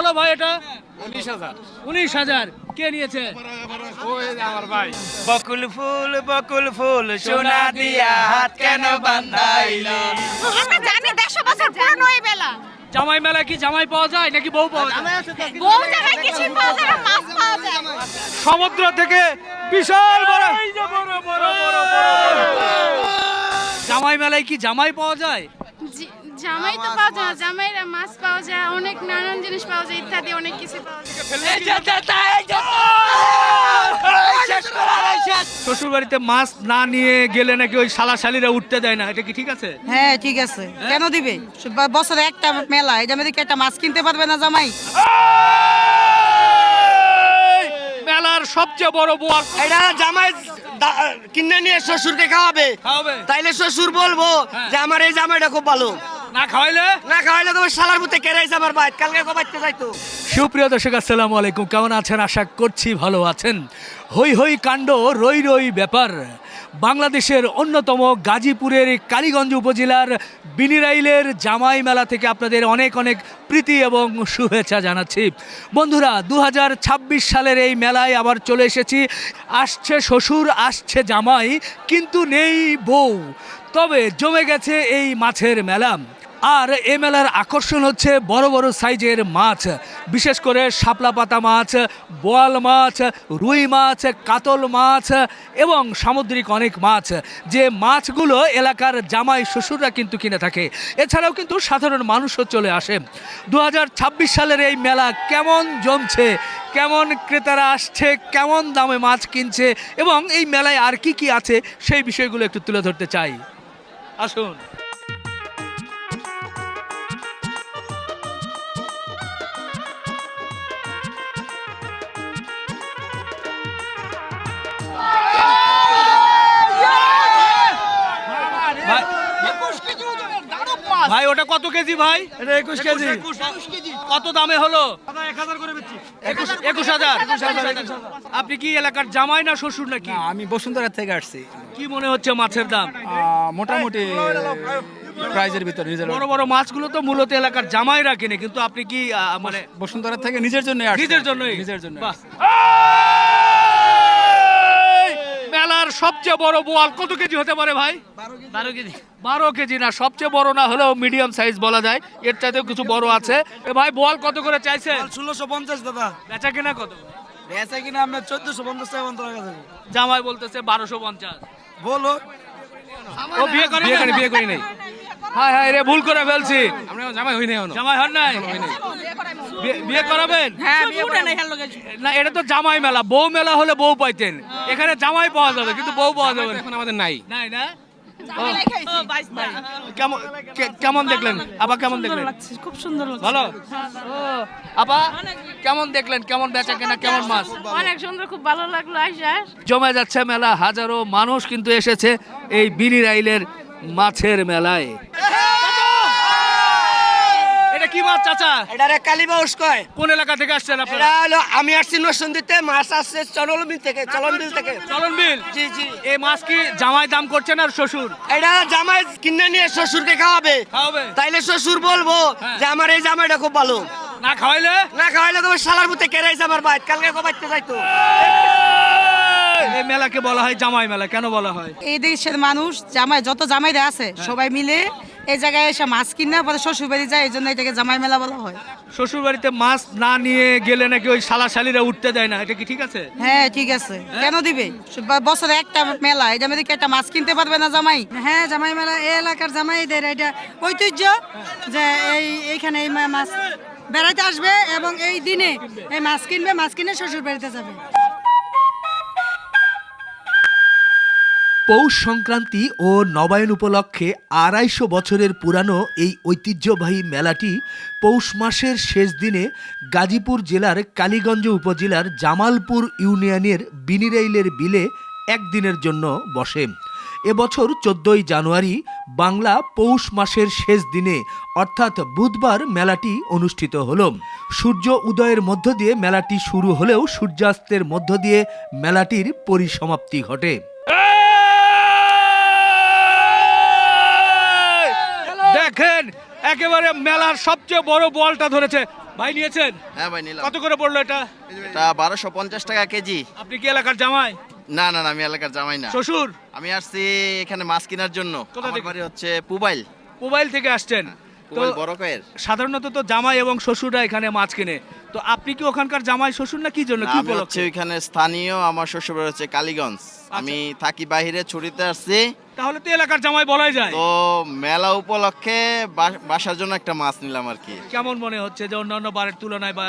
হলো ভাই এটা? 19,000। 19,000 কে নিয়েছে? ওই যে আমার ভাই। বকুল ফুল সোনা দিয়া হাত কেন বান্ধাইলি? আমরা জানি 150 বছর পুরনো এই মেলা। জামাই মেলা কি জামাই পাওয়া যায় নাকি বউ পাওয়া যায়? বহু জায়গায় কিছু পাওয়া যায় না, মাছ পাওয়া যায়। সমুদ্র থেকে বিশাল বড় জামাই মেলায় কি জামাই পাওয়া যায়? জামাই তো পাওয়া যায় না, জামাইরা মাছ পাওয়া যায়, অনেক নানান জিনিস পাওয়া যায়, ইত্যাদি অনেক কিছু পাওয়া যায়। শ্বশুর বাড়িতে মাছ না নিয়ে গেলে নাকি ওই শালাশালিরা উঠতে দেয় না, এটা কি ঠিক আছে? হ্যাঁ ঠিক আছে, কেন দিবে? বছরে একটা মেলা, এটা মধ্যে কি একটা মাছ কিনতে পারবে না জামাই? মেলার সবচেয়ে বড় বোয়াল এটা জামাই কিনে নিয়ে শ্বশুরকে খাওয়াবে। খাওয়াবে? তাইলে শ্বশুর বলবো যে আমার এই জামাইটা খুব ভালো। না খাওয়াইলে? না খাওয়াইলে তোমার শালার মধ্যে কেরাইছে আমার ভাই, কালকে কবাইতে যাইতো। সুপ্রিয় দর্শক আসসালামু আলাইকুম, কেমন আছেন? আশা করছি ভালো আছেন। হই হই কাণ্ড, রই রই ব্যাপার। বাংলাদেশের অন্যতম গাজীপুরের কালীগঞ্জ উপজেলার বিনিরাইলের জামাই মেলা থেকে আপনাদের অনেক অনেক প্রীতি এবং শুভেচ্ছা জানাচ্ছি। বন্ধুরা, 2026 সালের এই মেলায় আবার চলে এসেছি। আসছে শ্বশুর, আসছে জামাই, কিন্তু নেই বউ। তবে জমে গেছে এই মাছের মেলা। আর এ মেলার আকর্ষণ হচ্ছে বড় বড় সাইজের মাছ, বিশেষ করে শাপলা পাতা মাছ, বোয়াল মাছ, রুই মাছ, কাতল মাছ এবং সামুদ্রিক অনেক মাছ, যে মাছগুলো এলাকার জামাই শ্বশুররা কিন্তু কিনে থাকে। এছাড়াও কিন্তু সাধারণ মানুষও চলে আসে। 2026 সালের এই মেলা কেমন জমছে, কেমন ক্রেতারা আসছে, কেমন দামে মাছ কিনছে এবং এই মেলায় আর কি কি আছে সেই বিষয়গুলো একটু তুলে ধরতে চাই। আসুন। ভাই ওটা কত কেজি ভাই? এটা 21 কেজি। কত দামে হলো? 1000 করে বেচছি। 21,000। আপনি কি এলাকার জামাই না শ্বশুর নাকি? আমি বসুন্ধরা থেকে আসছি। কি মনে হচ্ছে মাছের দাম? মোটামুটি প্রাইজের ভিতরে বড় বড় মাছগুলো তো মূলত এলাকার জামাইরা কিনে, কিন্তু আপনি কি মানে বসুন্ধরা থেকে নিজের জন্য আসছি। নিজের জন্যই? নিজের জন্য। বাহ। মেলার সবচেয়ে বড় বোয়াল কত কেজি হতে পারে ভাই? 12 কেজি। 12 কেজি না, সবচেয়ে বড় না হলেও মিডিয়াম সাইজ বলা যায়, এর চাইতেও কিছু বড় আছে। এ ভাই বোয়াল কত করে চাইছে? 1650 দাদা। বেচা কিনা কত? বেচা কিনা আমরা 1450 টাকা বন্ধ রাখা যাবে। জামাই বলতেছে 1250। বলো। ও বিয়ে করে? বিয়ে করি নাই। হায় হায় রে, ভুল করে ফেলছি। আমরা জামাই হই নাই এখনো। জামাই হন নাই? বিয়ে করাবেন? হ্যাঁ বিয়ে করে নাই। না, এটা তো জামাই মেলা, বউ মেলা হলে বউ পাইতেন, এখানে জামাই পাওয়া যাবে কিন্তু বউ পাওয়া যাবে না। এখন আমাদের নাই। নাই না? কেমন কেমন দেখলেন আপা? কেমন দেখলেন? খুব সুন্দর লাগছে। ভালো। ও আপা, কেমন দেখলেন? কেমন বেচা কেনা, কেমন মাছ? অনেক সুন্দর, খুব ভালো লাগলো আইসা। জমে যাচ্ছে মেলা, হাজারো মানুষ কিন্তু এসেছে এই বিনিরাইলের মাছের মেলায়। এটা কি মাছ চাচা? এটারে কালীবাউস কয়। কোন এলাকা থেকে আসছেন এটা আপনারা? হলো আমি আসছি নরসিংদীতে, মাছ আসছে চলনবিল থেকে, চলনবিল থেকে। চলন বিল। জি জি। এই মাছ কি জামাই দাম করছেন আর শ্বশুর? এটা জামাই কিনে নিয়ে শ্বশুরকে খাওয়াবে। খাওয়াবে? তাইলে শ্বশুর বলবো যে আমার এই জামাইটা খুব ভালো। না খাওয়াইলে? না খাওয়াইলে তোমার শালার মধ্যে কেরাইছে আমার ভাই, কালকে কবাইতে যাইতো। এই মেলাকে বলা হয় জামাই মেলা, কেন বলা হয়? এই দেশের মানুষ জামাই, যত জামাইরা আছে সবাই মিলে এই জায়গায় এসে মাছ কিনে পরে শ্বশুর বাড়ি যায়, এই জন্য এটাকে জামাই মেলা বলা হয়। শ্বশুর বাড়িতে মাছ না নিয়ে গেলে নাকি ওই শালাশালিরা উঠতে দেয় না, এটা কি ঠিক আছে? হ্যাঁ ঠিক আছে, কেন দিবে? বছরে একটা মেলা, এটা মধ্যে কি একটা মাছ কিনতে পারবে না জামাই? হ্যাঁ জামাই মেলা এই এলাকার জামাইদের এটা ঐতিহ্য যে এইখানে এই মাছ বেড়াইতে আসবে এবং এই দিনে এই মাছ কিনবে, মাছ কিনে শ্বশুর বাড়িতে যাবে। পৌষ সংক্রান্তি ও নবায়ন উপলক্ষে 250 বছরের পুরানো এই ঐতিহ্যবাহী মেলাটি পৌষ মাসের শেষ দিনে গাজীপুর জেলার কালীগঞ্জ উপজেলার জামালপুর ইউনিয়নের বিনিরাইলের বিলে একদিনের জন্য বসে। এবছর 14ই জানুয়ারি বাংলা পৌষ মাসের শেষ দিনে অর্থাৎ বুধবার মেলাটি অনুষ্ঠিত হল। সূর্য উদয়ের মধ্য দিয়ে মেলাটি শুরু হলেও সূর্যাস্তের মধ্য দিয়ে মেলাটির পরিসমাপ্তি ঘটে। দেখেন, একেবারে মেলার সবচেয়ে বড় বলটা ধরেছে। ভাই নিয়েছেন? হ্যাঁ ভাই নিলাম। কত করে পড়লো এটা? এটা 1250 টাকা কেজি। আপনি কি এলাকার জামাই? না না না, আমি এলাকার জামাই না। শ্বশুর? আমি আসছি এখানে মাছ কেনার জন্য। কোথা আমার থেকে? বাড়ি হচ্ছে পুবাইল। মোবাইল থেকে আসছেন তো? পুবাইল বড় কয়ের। সাধারণত তো জামাই এবং শ্বশুররা এখানে মাছ কিনে, তো আপনি কি ওখানকার জামাই শ্বশুর না কি জন্য, কি আমি হচ্ছে উপলক্ষে? ওইখানে স্থানীয়, আমার শ্বশুর বাড়ি হচ্ছে কালীগঞ্জ। আমি থাকি বাইরে, ছুটিতে আসছি। তাহলে তো এলাকার জামাই বলাই যায়। তো মেলা উপলক্ষে বাসার জন্য একটা মাছ নিলাম আর কি। কেমন মনে হচ্ছে যে অন্যান্য বারের তুলনায় বা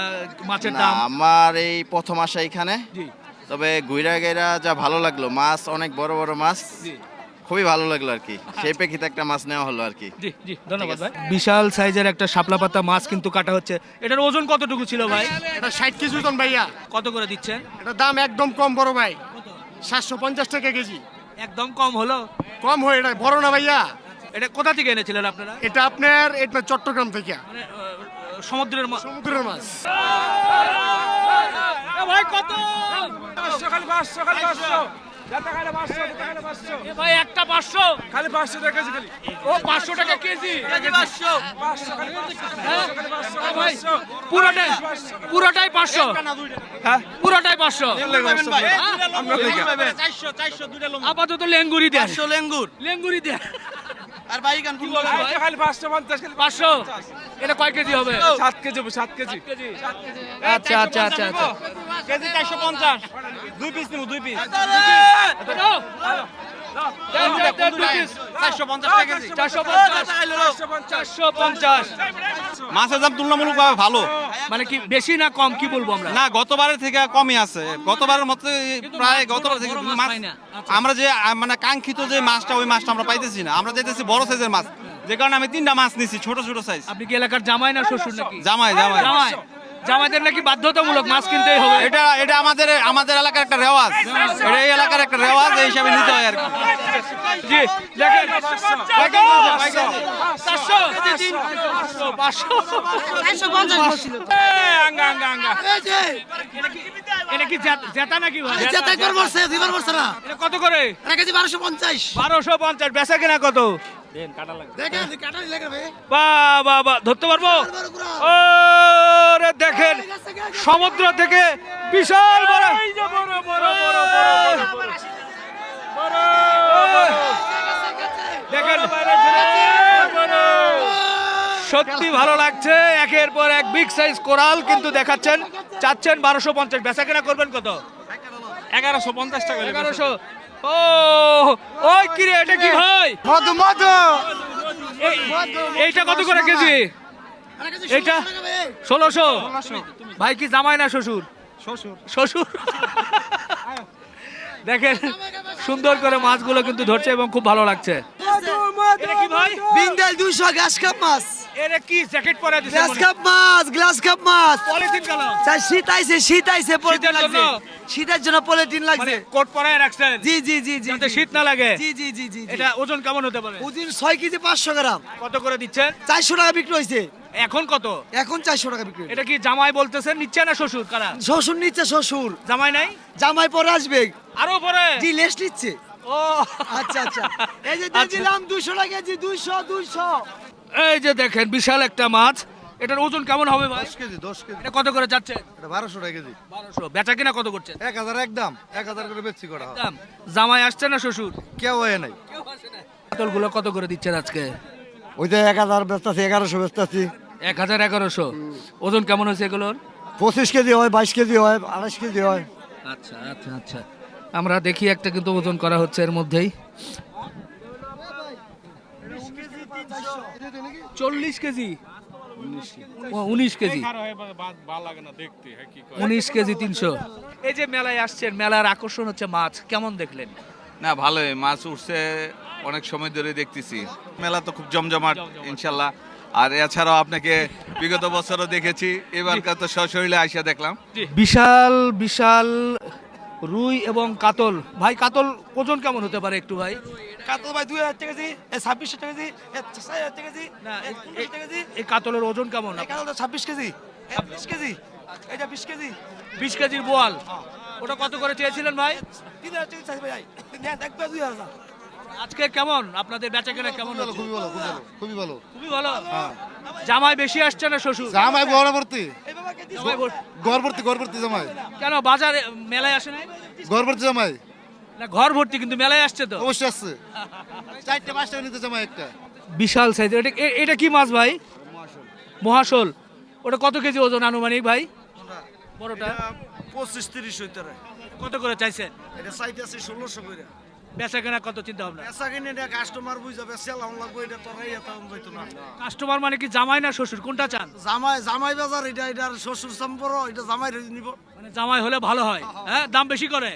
মাছের না, দাম? আমার এই প্রথম আসা এখানে, জি তবে ঘুরা গেরা যা ভালো লাগলো। মাছ অনেক বড় বড় মাছ, জি খুবই ভালো লাগলো আর কি। সেই প্রেক্ষিতে একটা মাছ নেওয়া হলো আর কি। জি জি, ধন্যবাদ ভাই। বিশাল সাইজের একটা শাপলা পাতা মাছ কিন্তু কাটা হচ্ছে। এটার ওজন কতটুকু ছিল ভাই? এটা 60 কেজি ওজন ভাইয়া। কত করে দিচ্ছেন? এটা দাম একদম কম বড় ভাই, 750 টাকা কেজি। একদম কম হলো। কম হয়, এটা বড় না ভাইয়া। এটা কোথা থেকে এনেছিলেন আপনারা? এটা এটা চট্টগ্রাম থেকে, মানে সমুদ্রের মাছ। সমুদ্রের মাছ। ভাই কত? খালি 500 খালি 500 এ ভাই একটা 500 খালি 500 টাকা কেজি খালি। ও 500 টাকা কেজি। 500 খালি হ্যাঁ? এ ভাই পুরোটাই 500। হ্যাঁ পুরোটাই 500। আপাতত লেঙ্গুরি দেন। 500 লেঙ্গুর লেঙ্গুরি দেন। আর ভাই গান ফুল খালি 550 খালি 500। এটা কয় কেজি হবে? 7 কেজি হবে, 7 কেজি। আচ্ছা আচ্ছা আচ্ছা আচ্ছা। কেজি 450। 2 পিস নিব, 2 পিস। 450 টাকা কেজি। 450। মাছের দাম তুলনামূলকভাবে ভালো। মানে কি বেশি না কম কি বলবো আমরা? না, গতবারের থেকে কমই আছে। গতবারের মতো প্রায় গতবার থেকে বড় মাছ মাছ পাই না। আচ্ছা। আমরা যে মানে কাঙ্ক্ষিত যে মাছটা, ওই মাছটা আমরা পাইতেছি না। আমরা চাইতেছি বড় সাইজের মাছ, যে কারণে আমি 3টা মাছ নিছি, ছোট ছোট সাইজ। আপনি কি এলাকার জামাই না শ্বশুর নাকি? জামাই জামাই জামাই। জামাইদের নাকি বাধ্যতামূলক মাছ কিনতেই হবে। এটা এটা আমাদের এলাকার একটা রেওয়াজ। এটা এই এলাকার একটা রেওয়াজ, এই হিসাবে নিতে হয় আর কি। জি দেখেন 450 বলছিল তো। এটা কি জেতা নাকি ভাই? যেটা একবার বলছে, দুইবার বলছে না। এটা কত করে? এটা কেজি 1250। 1250। বেচা কিনা কত? দেখেন কাটা লাগবে। বাহ বাহ বাহ, ধরতে পারবো? ও রে দেখেন, সমুদ্র থেকে বিশাল বড় দেখেন, সত্যি ভালো লাগছে। একের পর এক বিগ সাইজ কোরাল কিন্তু দেখাচ্ছেন। চাচ্ছেন 1250। বেচা কেনা করবেন কত? 1150 টাকা। 1100। ও ওই কি রে, এটা কি ভাই? মধু মধু। এইটা কত করে কেজি? এইটা 1600। ভাই কি জামাই না শ্বশুর? শ্বশুর। দেখেন সুন্দর করে মাছগুলো কিন্তু ধরছে এবং খুব ভালো লাগছে। এটা কি ভাই? বিন্দাল 200 গ্লাস কাপ মাছ, এটা কি জ্যাকেট পরে দিছে? গ্লাস কাপ মাছ, গ্লাস কাপ মাছ। পলিথিন কেন? চাই শীত আইছে পলিথিন শীতের লাগছে। জন্য? শীতের জন্য পলিথিন মানে লাগছে। কোট পরায় রাখছেন জি জি জি জি যাতে শীত না লাগে? জি জি জি জি। এটা ওজন কেমন হতে পারে? ওজন 6 কেজি 500 গ্রাম। কত করে দিচ্ছেন? 400 টাকা বিক্রি হয়েছে, এখন কত? এখন 400 টাকা বিক্রি হয়েছে। এটা কি জামাই বলতেছেন নিচ্ছে না শ্বশুর? কারা? শ্বশুর নিচ্ছে, শ্বশুর। জামাই নাই? জামাই পরে আসবে। আরো পরে? জি লেস নিচ্ছে। ও আচ্ছা আচ্ছা, এই যে দিয়ে আচ্ছা। দিলাম 200 টাকা কেজি। 200। এই যে দেখেন বিশাল একটা মাছ। এটার ওজন কেমন হবে ভাই? 10 কেজি 10 কেজি। এটা কত করে যাচ্ছে? এটা 1200 টাকা কেজি। 1200। বেচা কিনা কত করছেন? 1000 একদম, 1000 করে বেচছি করা। দাম। জামাই আসছে না শ্বশুর? কেউ হয় নাই। কাতলগুলো কত করে দিচ্ছেন আজকে? ওইটা 1000 বেচতাছি, 1100 বেচতাছি। 1100। ওজন কেমন হয়েছে এগুলোর? 25 কেজি হয়, 22 কেজি হয়, 28 কেজি হয়। আচ্ছা আচ্ছা আচ্ছা, আমরা দেখি একটা কিন্তু ওজন করা হচ্ছে এর মধ্যেই। 40 কেজি। 19 কেজি। 19 কেজি 300। এই যে মেলায় আসছেন, মেলার আকর্ষণ হচ্ছে মাছ, কেমন দেখলেন? না, ভালোই মাছ উঠছে, অনেক সময় ধরে দেখতেছি। মেলা তো খুব জমজমাট ইনশাল্লাহ। আর এছাড়াও আপনাকে বিগত বছরও দেখেছি, এবার তো সশরীরে আইসা দেখলাম। বিশাল বিশাল রুই এবং কাতল। ভাই কাতল ওজন কেমন হতে পারে একটু ভাই? কাতল ভাই 2000 টাকা কেজি, 2600 টাকা কেজি, 4000 টাকা কেজি, না 1500 টাকা কেজি। এই কাতলের ওজন কেমন? এই কাতলটা 26 কেজি, 20 কেজি, এটা 20 কেজি। 20 কেজির বোয়াল। ওটা কত করে চেয়েছিলেন ভাই? 3000 টাকা চাই ভাই। দেখবে 2000। আজকে কেমন আপনাদের বেচা কেনা কেমন হচ্ছে? খুবই ভালো খুবই ভালো খুবই ভালো। জামাই বেশি আসছে না শ্বশুর? জামাই গড়বর্তী জামাই গড়বর্তী জামাই কেন বাজারে মেলায় আসে নাই? গড়বর্তী জামাই না ঘর ভর্তি কিন্তু মেলায় আসছে তো। অবশ্যই আসছে 4-5 টাকা নিতে জামাই একটা বিশাল সাইজ। এটা কি মাছ ভাই? মহাশোল। ওটা কত কেজি ওজন আনুমানিক ভাই? বড়টা 25-30 হইতে রে কত করে চাইছেন? এটা চাইতেছে 1600 করে বেচা কেনা কত চিন্তা ভাবনা? এসা কিনে এটা কাস্টমার বুঝাবে সেলাম লাগবে এটা তো এই এত হইতো না কাস্টমার মানে কি জামাই না শ্বশুর, কোনটা চান? জামাই বাজার এটা এটার শ্বশুর সম্পর্ক এটা জামাই নিব মানে জামাই হলে ভালো হয়। হ্যাঁ, দাম বেশি করে।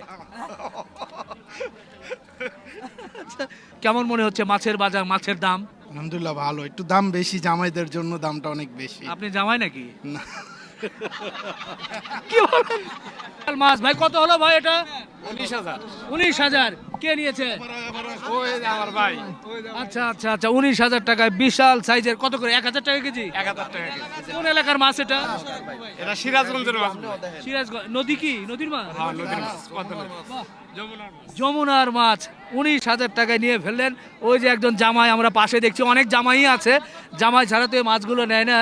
কেমন মনে হচ্ছে মাছের বাজার, মাছের দাম? আলহামদুলিল্লাহ ভালো, একটু দাম বেশি, জামাইদের জন্য দামটা অনেক বেশি। আপনি জামাই নাকি? না। কি বলেন? মাছ ভাই কত হলো ভাই এটা? 19,000। কে নিয়েছে? আমার ভাই আচ্ছা আচ্ছা আচ্ছা, 19,000 টাকায় বিশাল সাইজের। কত করে? 1,000 টাকা কেজি? 1000 টাকা কেজি। কোন এলাকার মাছ এটা? এটা সিরাজগঞ্জের মাছ। সিরাজগঞ্জ। নদী কি? নদীর মাছ? হ্যাঁ, নদীর মাছ। যমুনার মাছ। যমুনার মাছ 19,000 টাকায় নিয়ে ফেললেন। ওই যে একজন জামাই আমরা পাশে দেখছি, অনেক জামাই আছে, জামাই ছাড়া তো এই মাছগুলো নেয় না,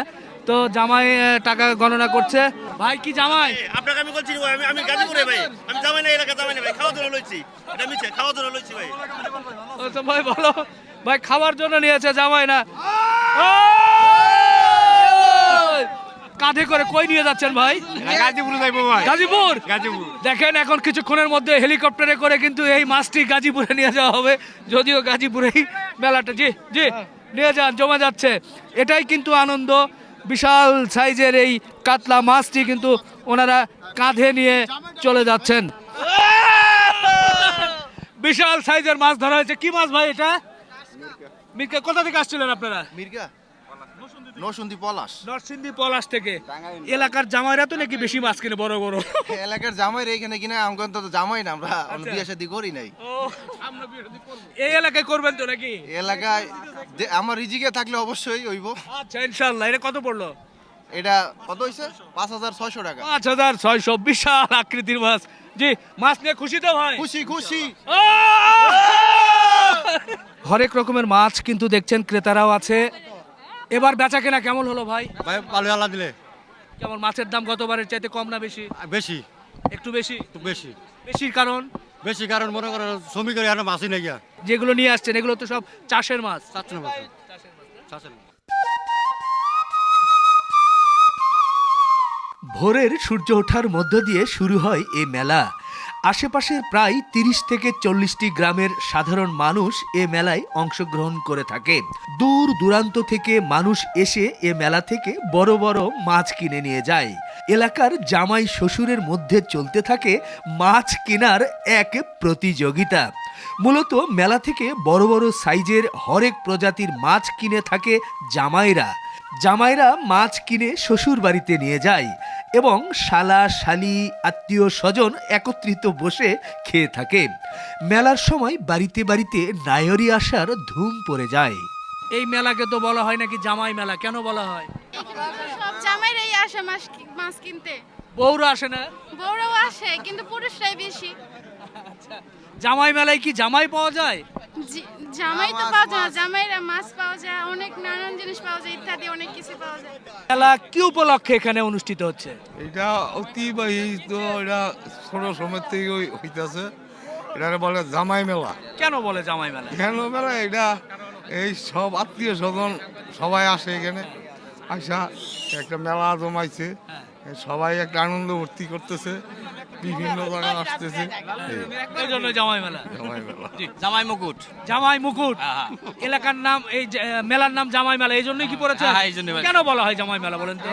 তো জামাই টাকা গণনা করছে। ভাই কি জামাই? আপনাকে আমি বলছি আমি গাজীপুরে ভাই, আমি জামাই না এলাকা জামাই না ভাই, খাওয়া দাওয়া লইছি এটা মিছে খাওয়া দাওয়া লইছি ভাই। ও তো ভাই বলো, ভাই খাবার জন্য নিয়েছে জামাই না। কাঁধে করে কই নিয়ে যাচ্ছেন ভাই? গাজীপুরে যাইবো ভাই। গাজীপুর। গাজীপুর। দেখেন এখন কিছুক্ষণের মধ্যে হেলিকপ্টারে করে কিন্তু এই মাছটি গাজীপুরে নিয়ে যাওয়া হবে, যদিও গাজীপুরেই মেলাটা। জি জি, নিয়ে যান, জমা যাচ্ছে। এটাই কিন্তু আনন্দ। বিশাল সাইজের এই কাতলা মাছটি কিন্তু ওনারা কাঁধে নিয়ে চলে যাচ্ছেন। বিশাল সাইজের মাছ ধরা হয়েছে। কি মাছ ভাই এটা? মির্কা। কোথা থেকে আসছিলেন আপনারা? মির্গা নরসিংদী পলাশ। নরসিংদী পলাশ থেকে। এলাকার জামাইরা তো নাকি বেশি মাছ কিনে বড় বড়। এলাকার জামাই এখানে কিনা আমগন তো জামাই না, আমরা বিয়ে শাদী করি নাই। এই এলাকায় করবেন তো নাকি? এলাকায় আমার রিজিকে থাকলে অবশ্যই হইব। আচ্ছা ইনশাআল্লাহ। এটা কত পড়লো? এটা কত হইছে? 5,600 টাকা। 5,600। বিশাল আকৃতির মাছ। জি, মাছ নিয়ে খুশি তো ভাই? খুশি খুশি। হরেক রকমের মাছ কিন্তু দেখছেন, ক্রেতারাও আছে। এবার বেচা কেনা কেমন হলো ভাই? ভাই ভালো আল্লাহ দিলে। কেমন মাছের দাম গতবারের চাইতে কম না বেশি? বেশি, একটু বেশি। বেশি বেশির কারণ? বেশি কারণ মনে করেন শ্রমিকের এখানে মাছই নাই গিয়া। যেগুলো নিয়ে আসছেন এগুলো তো সব চাষের মাছ। ভোরের সূর্য ওঠার মধ্য দিয়ে শুরু হয় এ মেলা। আশেপাশের প্রায় 30 থেকে 40টি গ্রামের সাধারণ মানুষ এ মেলায় অংশগ্রহণ করে থাকে। দূর দূরান্ত থেকে মানুষ এসে এ মেলা থেকে বড় বড় মাছ কিনে নিয়ে যায়। এলাকার জামাই শ্বশুরের মধ্যে চলতে থাকে মাছ কেনার এক প্রতিযোগিতা। মূলত মেলা থেকে বড় বড় সাইজের হরেক প্রজাতির মাছ কিনে থাকে জামাইরা। জামাইরা মাছ কিনে শ্বশুর বাড়িতে নিয়ে যায় এবং শালা শালি আত্মীয় স্বজন একত্রিত বসে খেয়ে থাকে। মেলার সময় বাড়িতে বাড়িতে নায়রি আসার ধুম পড়ে যায়। এই মেলাকে তো বলা হয় নাকি জামাই মেলা। কেন বলা হয়? সব জামাইরাই আসে মাছ কিনতে। বউরা আসে না? বউরাও আসে কিন্তু পুরুষরাই বেশি। জামাই মেলায় কি জামাই পাওয়া যায়? জামাই তো পাওয়া যায় না, জামাইরা মাছ পাওয়া যায়, অনেক নানান জিনিস পাওয়া যায়, ইত্যাদি অনেক কিছু পাওয়া যায়। মেলা কি উপলক্ষে এখানে অনুষ্ঠিত হচ্ছে? এটা অতিবাহী তো, এটা ছোট সময় থেকে হইতেছে। এটা বলে জামাই মেলা। কেন বলে জামাই মেলা? কেন মেলা? এটা এই সব আত্মীয় স্বজন সবাই আসে এখানে, আসা একটা মেলা জমাইছে, সবাই একটা আনন্দ ভর্তি করতেছে, বিভিন্ন জায়গায় আসতেছে। এই জন্য জামাই মেলা। জামাই মেলা। জামাই মুকুট। জামাই মুকুট এলাকার নাম। এই মেলার নাম জামাই মেলা, এই জন্যই কি পড়েছে? হ্যাঁ, এই জন্যই। কেন বলা হয় জামাই মেলা বলেন তো?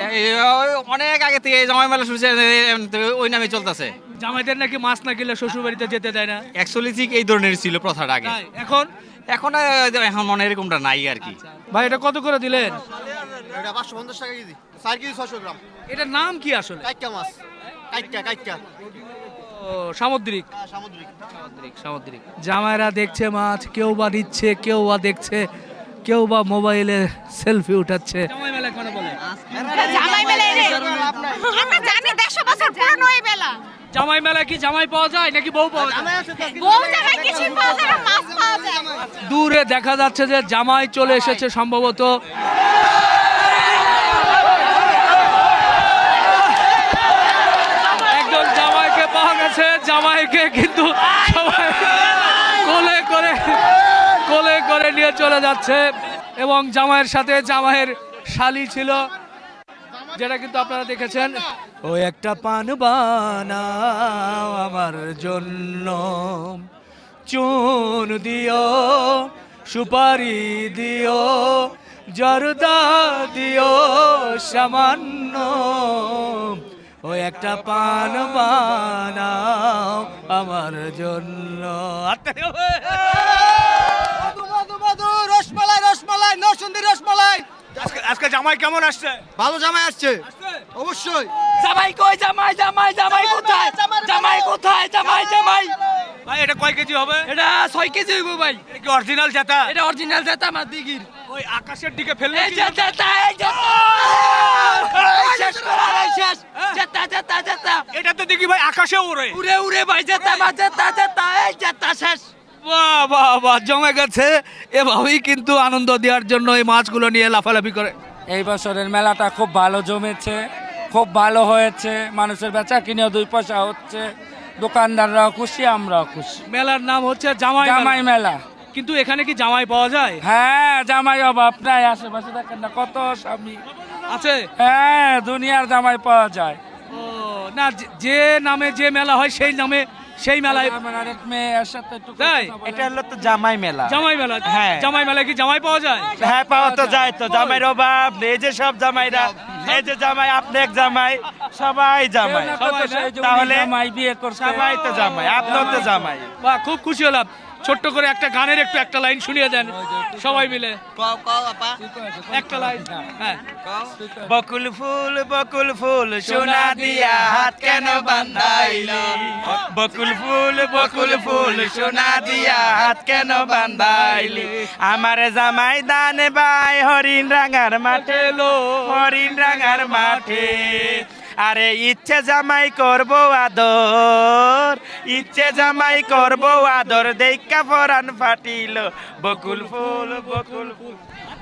অনেক আগে থেকে জামাই মেলা শুরু ওই নামে চলতেছে। জামাইদের নাকি মাছ না কিনলে শ্বশুর বাড়িতে যেতে দেয় না। অ্যাকচুয়ালি ঠিক এই ধরনের ছিল প্রথাটা আগে। তাই? এখন এখন মনে এরকমটা নাই আর কি। ভাই এটা কত করে দিলেন? এটা 550 টাকা কেজি, 4 কেজি 600 গ্রাম। এটার নাম কি আসলে? কাইটকা মাছ, কাইটকা ও সামুদ্রিক। সামুদ্রিক। সামুদ্রিক। জামাইরা দেখছে মাছ, কেউ বা নিচ্ছে, কেউ বা দেখছে, কেউ বা মোবাইলে সেলফি উঠাচ্ছে। জামাই মেলা কেন বলে? জামাই মেলা আমরা জানি 150 বছর পুরনো এই মেলা। জামাই মেলায় কি জামাই পাওয়া যায় নাকি বউ পাওয়া যায়? বহু জায়গায় কিছুই পাওয়া যায় না, মাছ পাওয়া যায়। দূরে দেখা যাচ্ছে যে জামাই চলে এসেছে সম্ভবত। একজন জামাইকে পাওয়া গেছে, জামাইকে কিন্তু সবাই কোলে করে নিয়ে চলে যাচ্ছে এবং জামাইয়ের সাথে জামাইয়ের শালি ছিল, যেটা কিন্তু আপনারা দেখেছেন। ও একটা পান বানাও আমার জন্য, চুন দিও, সুপারি দিও, জর্দা দিও সামান্য, ও একটা পান বানাও আমার জন্য। রসমালাই রসমালাই নরসিংদী রসমালাই। আজকে জামাই কেমন আসছে? ভালো জামাই আসছে অবশ্যই। জামাই কই? জামাই জামাই জামাই কোথায়? জামাই কোথায়? জামাই জামাই ভাই, এটা কয় কেজি হবে? এটা 6 কেজি হইব ভাই। এটা কি অরিজিনাল জাতা? এটা অরিজিনাল জাতা আমার দিগির। ওই আকাশের দিকে ফেললে এই কি? জাতা এই জাতা। শেষ করা শেষ। জাতা জাতা জাতা। এটা তো দেখি ভাই আকাশে ওড়ে। উড়ে উড়ে ভাই জাতা মা জাতা জাতা এই জাতা শেষ। বাহ বাহ বাহ, জমে গেছে। এভাবেই কিন্তু আনন্দ দেওয়ার জন্য এই মাছগুলো নিয়ে লাফালাফি করে। এই বছরের মেলাটা খুব ভালো জমেছে, খুব ভালো হয়েছে, মানুষের বেচা কিনে 2 পয়সা হচ্ছে, দোকানদাররাও খুশি, আমরাও খুশি। মেলার নাম হচ্ছে জামাই জামাই মেলা। কিন্তু এখানে কি জামাই পাওয়া যায়? হ্যাঁ, জামাই অভাব নাই, আশেপাশে দেখেন না কত স্বামী আছে। হ্যাঁ, দুনিয়ার জামাই পাওয়া যায়। ও না, যে নামে যে মেলা হয় সেই নামে সেই মেলায় আমার আরেক মেয়ের সাথে একটু কথা তাই? বলে। এটা হলো তো জামাই মেলা। জামাই মেলা। হ্যাঁ। জামাই মেলায় কি জামাই পাওয়া যায়? হ্যাঁ পাওয়া তো যায় তো, জামাইয়ের অভাব নেই। এই যে সব জামাইরা, এই যে জামাই, আপনি এক জামাই, সবাই জামাই। কেউ না কত সেই যে উনি তাহলে জামাই বিয়ে করছে। সবাই তো জামাই, আপনিও তো জামাই। বাহ, খুব খুশি হলাম। ছোট্ট করে একটা গানের একটা লাইন শুনিয়ে দেন সবাই মিলে। একটা লাইন। হ্যাঁ। বকুল ফুল সোনা দিয়া হাত কেন বান্ধাইলি? বকুল ফুল সোনা দিয়া হাত কেন বান্ধাইলি? আমার জামাই দানে বাই হরিণ রাঙার মাঠে লো, হরিণ রাঙার মাঠে। আরে ইচ্ছে জামাই করব আদর, ইচ্ছে জামাই করব আদর, দেখা পরাণ ফাটিল। বকুল ফুল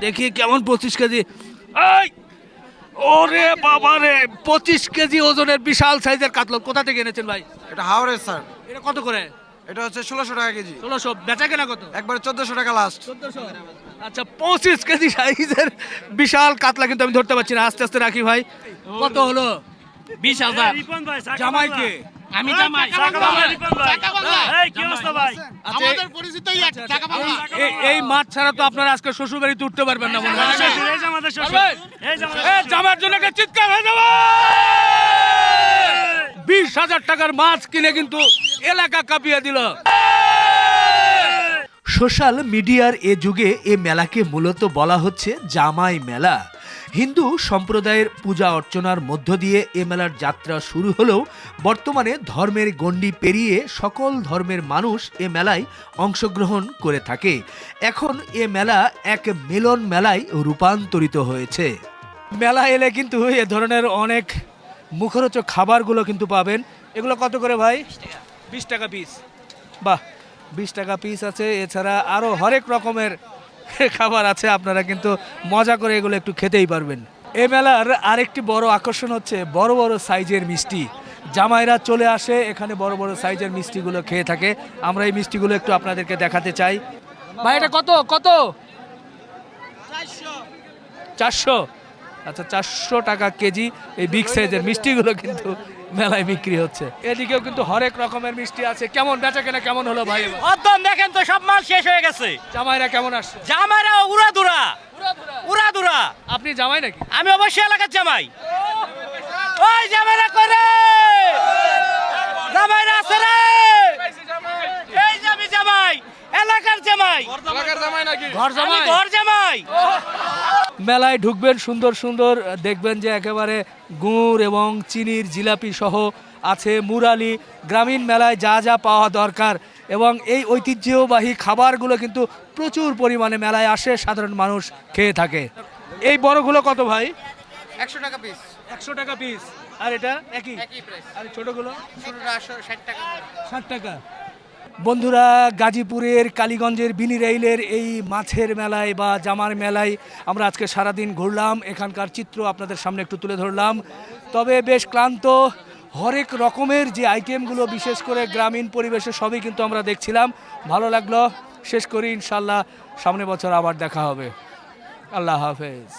দেখি কেমন 25 কেজি। এই ওরে বাবা রে, 25 কেজি ওজনের বিশাল সাইজের কাতলা কোথা থেকে এনেছেন ভাই? এটা হাওড়ের স্যার, এটা কত করে? এটা হচ্ছে 1600 টাকা কেজি, 1600। বেচা কেনা কত? একবারে 1400 টাকা লাস্ট। 1400। আচ্ছা, 25 কেজি সাইজের বিশাল কাতলা কিন্তু আমি ধরতে পারছি না। আস্তে আস্তে রাখি ভাই। কত হলো? 20,000। জামাই কে? আমি জামাই। আমাদের পরিচিতই এক টাকা পাবো। এই মাছ ছাড়া তো আপনারা আজকে শ্বশুর বাড়িতে উঠতে পারবেন না মনে হয়। পারবেন? এই জামার জন্য একটা চিৎকার হয়ে যাবে। 20,000 টাকার মাছ কিনে কিন্তু এলাকা কাঁপিয়ে দিল। সোশ্যাল মিডিয়ার এ যুগে এ মেলাকে মূলত বলা হচ্ছে জামাই মেলা। হিন্দু সম্প্রদায়ের পূজা অর্চনার মধ্য দিয়ে এ মেলার যাত্রা শুরু হলেও বর্তমানে ধর্মের গণ্ডি পেরিয়ে সকল ধর্মের মানুষ এ মেলায় অংশগ্রহণ করে থাকে। এখন এ মেলা এক মিলন মেলায় রূপান্তরিত হয়েছে। মেলা এলে কিন্তু এ ধরনের অনেক মুখরোচক খাবারগুলো কিন্তু পাবেন। এগুলো কত করে ভাই? 20 টাকা পিস। বাহ, 20 টাকা পিস আছে। এছাড়া আরও হরেক রকমের খাবার আছে, আপনারা কিন্তু মজা করে এগুলো একটু খেতেই পারবেন। এই মেলার আরেকটি বড় আকর্ষণ হচ্ছে বড় বড় সাইজের মিষ্টি। জামাইরা চলে আসে এখানে বড় বড় সাইজের মিষ্টিগুলো খেয়ে থাকে। আমরা এই মিষ্টিগুলো একটু আপনাদেরকে দেখাতে চাই। ভাই এটা কত কত? 400। আচ্ছা, 400 টাকা কেজি এই বিগ সাইজের মিষ্টিগুলো কিন্তু মেলায় বিক্রি হচ্ছে। এদিকেও কিন্তু হরেক রকমের মিষ্টি আছে। কেমন বেচা কেনা কেমন হলো ভাই? একদম দেখেন তো, সব মাল শেষ হয়ে গেছে। জামাইরা কেমন আসছে? জামাইরা উড়াদুরা। আপনি জামাই নাকি? আমি অবশ্যই এলাকার জামাই। ওই জামাইরা করে, জামাইরা আছে রে। এই যে আমি জামাই, এলাকার জামাই। ঘর জামাই? ঘর জামাই। মেলায় ঢুকবেন, সুন্দর সুন্দর দেখবেন যে একেবারে গুড় এবং চিনির জিলাপি সহ আছে মুরালি। গ্রামীণ মেলায় যা যা পাওয়া দরকার এবং এই ঐতিহ্যবাহী খাবারগুলো কিন্তু প্রচুর পরিমাণে মেলায় আসে, সাধারণ মানুষ খেয়ে থাকে। এই বড়গুলো কত ভাই? 100 টাকা পিস। 100 টাকা পিস। আর এটা একই আর ছোটগুলো 60 টাকা। বন্ধুরা, গাজীপুরের কালীগঞ্জের বিনিরাইলের এই মাছের মেলায় বা জামার মেলায় আমরা আজকে সারাদিন ঘুরলাম, এখানকার চিত্র আপনাদের সামনে একটু তুলে ধরলাম। তবে বেশ ক্লান্ত, হরেক রকমের যে আইটেমগুলো বিশেষ করে গ্রামীণ পরিবেশে সবই কিন্তু আমরা দেখছিলাম। ভালো লাগলো। শেষ করি, ইনশাল্লাহ সামনের বছর আবার দেখা হবে। আল্লাহ হাফেজ।